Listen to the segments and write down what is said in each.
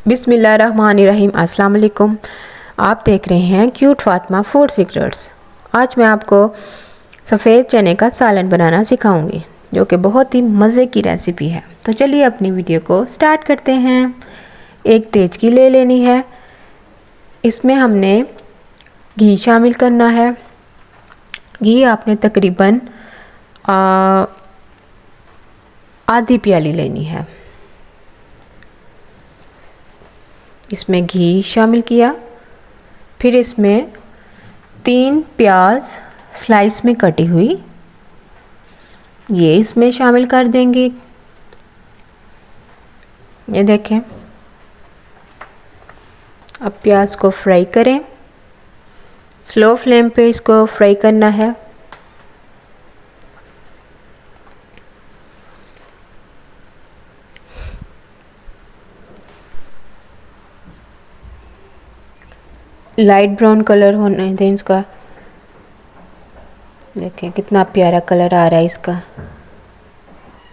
बिस्मिल्लाहिर्रहमानिर्रहीम। अस्सलाम वालेकुम। आप देख रहे हैं क्यूट फातिमा फूड सीक्रेट्स। आज मैं आपको सफ़ेद चने का सालन बनाना सिखाऊंगी, जो कि बहुत ही मज़े की रेसिपी है। तो चलिए अपनी वीडियो को स्टार्ट करते हैं। एक तेज़की ले लेनी है, इसमें हमने घी शामिल करना है। घी आपने तकरीबन आधी प्याली लेनी है। इसमें घी शामिल किया, फिर इसमें 3 प्याज स्लाइस में कटी हुई ये इसमें शामिल कर देंगे। ये देखें, अब प्याज को फ्राई करें। स्लो फ्लेम पे इसको फ्राई करना है। लाइट ब्राउन कलर होने दें इसका। देखें कितना प्यारा कलर आ रहा है इसका,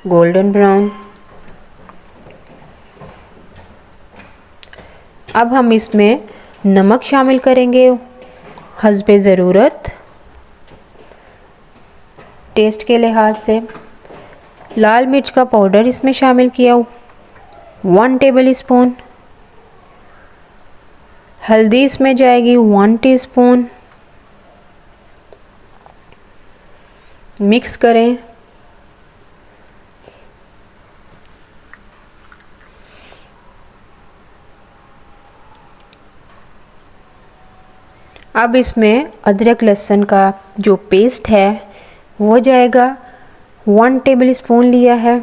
गोल्डन ब्राउन। अब हम इसमें नमक शामिल करेंगे हस्बे ज़रूरत, टेस्ट के लिहाज से। लाल मिर्च का पाउडर इसमें शामिल किया 1 टेबल स्पून। हल्दी इसमें जाएगी 1 टीस्पून। मिक्स करें। अब इसमें अदरक लहसुन का जो पेस्ट है वो जाएगा, 1 टेबल स्पून लिया है।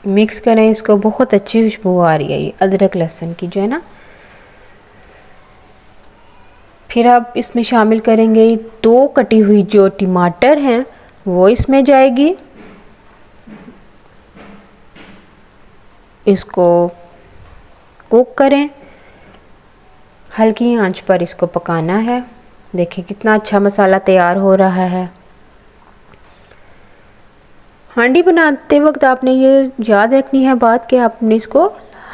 मिक्स करें इसको। बहुत अच्छी खुशबू आ रही है ये अदरक लहसुन की जो है ना। फिर आप इसमें शामिल करेंगे 2 कटी हुई जो टमाटर हैं वो इसमें जाएगी। इसको कुक करें, हल्की आंच पर इसको पकाना है। देखिए कितना अच्छा मसाला तैयार हो रहा है। हांडी बनाते वक्त आपने ये याद रखनी है बात कि आपने इसको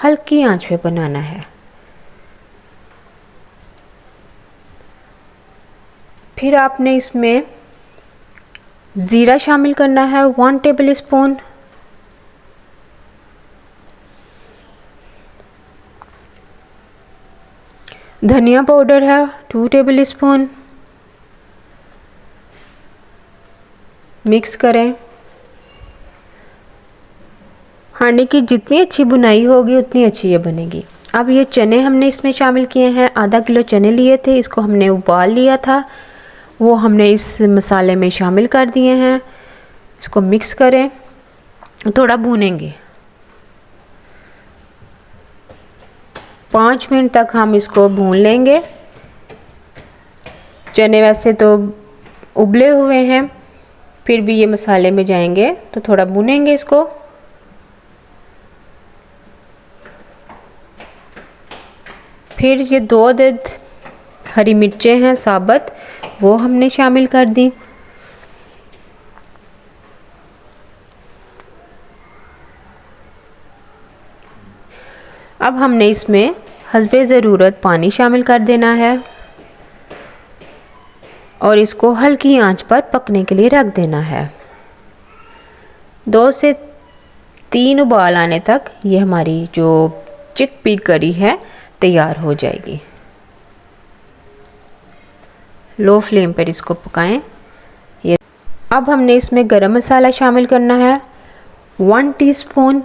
हल्की आंच पे बनाना है। फिर आपने इसमें ज़ीरा शामिल करना है 1 टेबल स्पून। धनिया पाउडर है 2 टेबल स्पून। मिक्स करें। हांडी की जितनी अच्छी बुनाई होगी उतनी अच्छी ये बनेगी। अब ये चने हमने इसमें शामिल किए हैं। आधा किलो चने लिए थे, इसको हमने उबाल लिया था, वो हमने इस मसाले में शामिल कर दिए हैं। इसको मिक्स करें, थोड़ा भूनेंगे। 5 मिनट तक हम इसको भून लेंगे। चने वैसे तो उबले हुए हैं, फिर भी ये मसाले में जाएंगे तो थोड़ा भूनेंगे इसको। फिर ये 2 अदद हरी मिर्चें हैं साबुत, वो हमने शामिल कर दी। अब हमने इसमें हस्बे ज़रूरत पानी शामिल कर देना है और इसको हल्की आंच पर पकने के लिए रख देना है। 2 से 3 उबाल आने तक ये हमारी जो चिकपी करी है तैयार हो जाएगी। लो फ्लेम पर इसको पकाएं। ये अब हमने इसमें गरम मसाला शामिल करना है 1 टीस्पून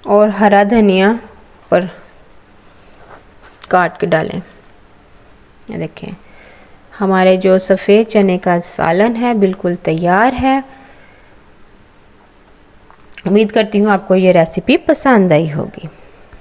और हरा धनिया पर काट के डालें। ये देखें हमारे जो सफ़ेद चने का सालन है बिल्कुल तैयार है। उम्मीद करती हूँ आपको ये रेसिपी पसंद आई होगी।